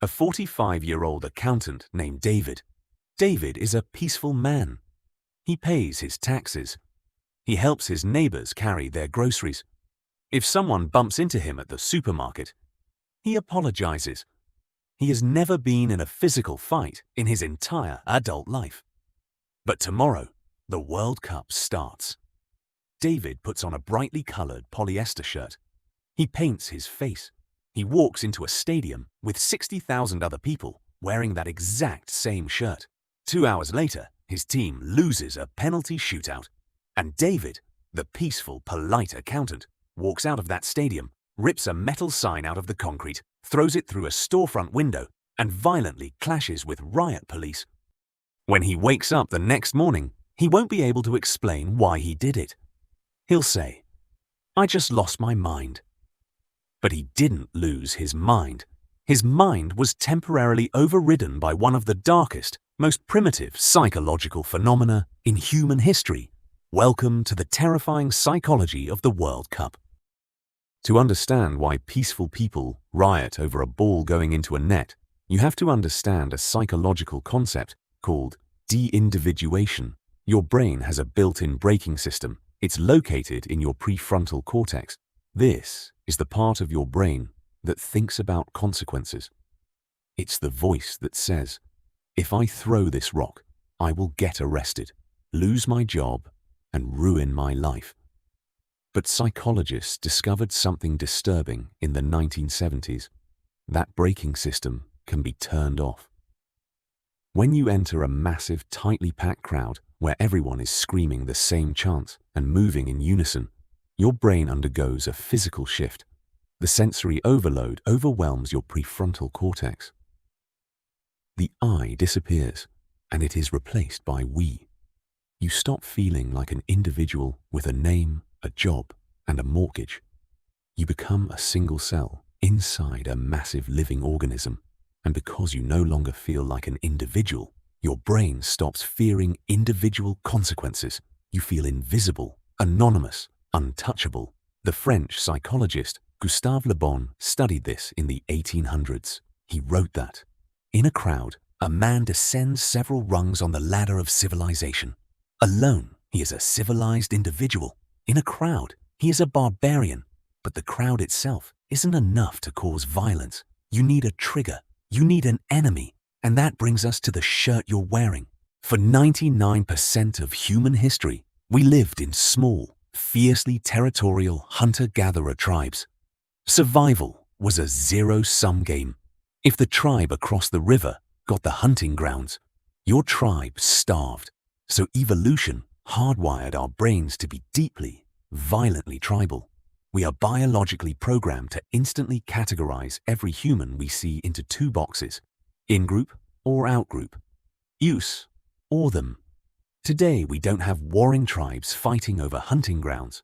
A 45-year-old accountant named David. David is a peaceful man. He pays his taxes. He helps his neighbors carry their groceries. If someone bumps into him at the supermarket, he apologizes. He has never been in a physical fight in his entire adult life. But tomorrow, the World Cup starts. David puts on a brightly colored polyester shirt. He paints his face. He walks into a stadium with 60,000 other people wearing that exact same shirt. 2 hours later, his team loses a penalty shootout. And David, the peaceful, polite accountant, walks out of that stadium, rips a metal sign out of the concrete, throws it through a storefront window, and violently clashes with riot police. When he wakes up the next morning, he won't be able to explain why he did it. He'll say, "I just lost my mind." But he didn't lose his mind. His mind was temporarily overridden by one of the darkest, most primitive psychological phenomena in human history. Welcome to the terrifying psychology of the World Cup. To understand why peaceful people riot over a ball going into a net, you have to understand a psychological concept called deindividuation. Your brain has a built-in braking system. It's located in your prefrontal cortex. This is the part of your brain that thinks about consequences. It's the voice that says, "If I throw this rock, I will get arrested, lose my job, and ruin my life." But psychologists discovered something disturbing in the 1970s. That braking system can be turned off. When you enter a massive, tightly packed crowd where everyone is screaming the same chants and moving in unison, your brain undergoes a physical shift. The sensory overload overwhelms your prefrontal cortex. The I disappears, and it is replaced by we. You stop feeling like an individual with a name, a job, and a mortgage. You become a single cell inside a massive living organism. And because you no longer feel like an individual, your brain stops fearing individual consequences. You feel invisible, anonymous, untouchable. The French psychologist Gustave Le Bon studied this in the 1800s. He wrote that, "In a crowd, a man descends several rungs on the ladder of civilization. Alone, he is a civilized individual. In a crowd, he is a barbarian. But the crowd itself isn't enough to cause violence. You need a trigger. You need an enemy. And that brings us to the shirt you're wearing. For 99% of human history, we lived in small, fiercely territorial hunter-gatherer tribes. Survival was a zero-sum game. If the tribe across the river got the hunting grounds, your tribe starved. So evolution hardwired our brains to be deeply, violently tribal. We are biologically programmed to instantly categorize every human we see into two boxes, in-group or out-group, use or them. Today, we don't have warring tribes fighting over hunting grounds.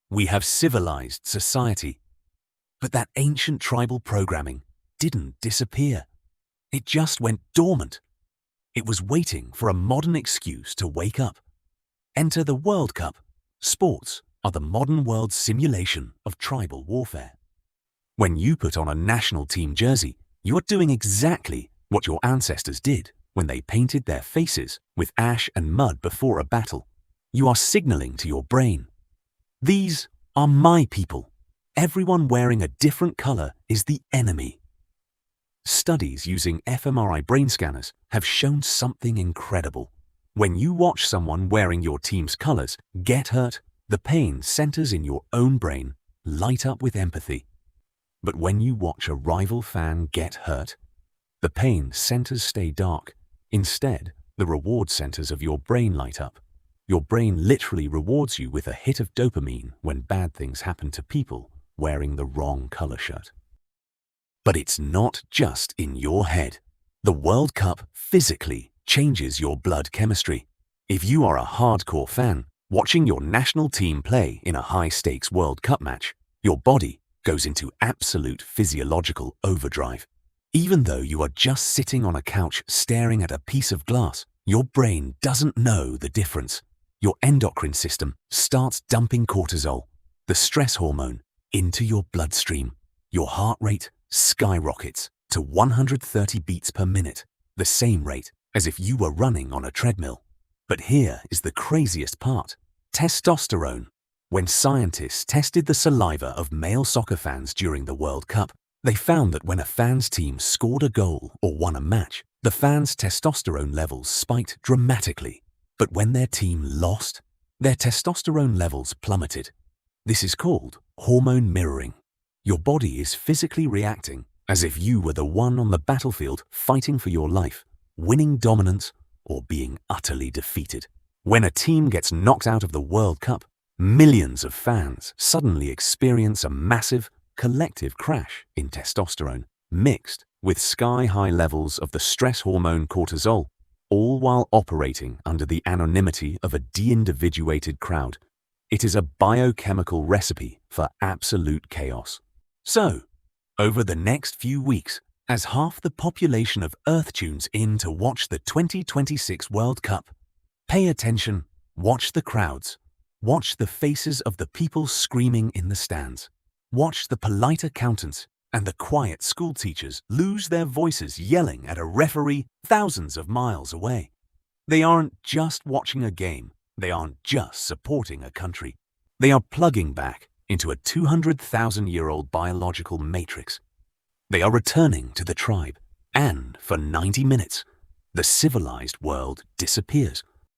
We have civilized society. But that ancient tribal programming didn't disappear. It just went dormant. It was waiting for a modern excuse to wake up. Enter the World Cup. Sports are the modern world's simulation of tribal warfare. When you put on a national team jersey, you are doing exactly what your ancestors did when they painted their faces with ash and mud before a battle. You are signaling to your brain, "These are my people. Everyone wearing a different color is the enemy." Studies using fMRI brain scanners have shown something incredible. When you watch someone wearing your team's colors get hurt, the pain centers in your own brain light up with empathy. But when you watch a rival fan get hurt, the pain centers stay dark. Instead, the reward centers of your brain light up. Your brain literally rewards you with a hit of dopamine when bad things happen to people wearing the wrong color shirt. But it's not just in your head. The World Cup physically changes your blood chemistry. If you are a hardcore fan, watching your national team play in a high-stakes World Cup match, your body goes into absolute physiological overdrive. Even though you are just sitting on a couch staring at a piece of glass, your brain doesn't know the difference. Your endocrine system starts dumping cortisol, the stress hormone, into your bloodstream. Your heart rate skyrockets to 130 beats per minute, the same rate as if you were running on a treadmill. But here is the craziest part: testosterone. When scientists tested the saliva of male soccer fans during the World Cup, they found that when a fan's team scored a goal or won a match, the fans' testosterone levels spiked dramatically. But when their team lost, their testosterone levels plummeted. This is called hormone mirroring. Your body is physically reacting as if you were the one on the battlefield fighting for your life, winning dominance or being utterly defeated. When a team gets knocked out of the World Cup, millions of fans suddenly experience a massive, collective crash in testosterone, mixed with sky-high levels of the stress hormone cortisol, all while operating under the anonymity of a deindividuated crowd. It is a biochemical recipe for absolute chaos. So, over the next few weeks, as half the population of Earth tunes in to watch the 2026 World Cup, pay attention, watch the crowds, watch the faces of the people screaming in the stands, watch the polite accountants and the quiet school teachers lose their voices yelling at a referee thousands of miles away. They aren't just watching a game, they aren't just supporting a country. They are plugging back into a 200,000-year-old biological matrix. They are returning to the tribe, and for 90 minutes, the civilized world disappears.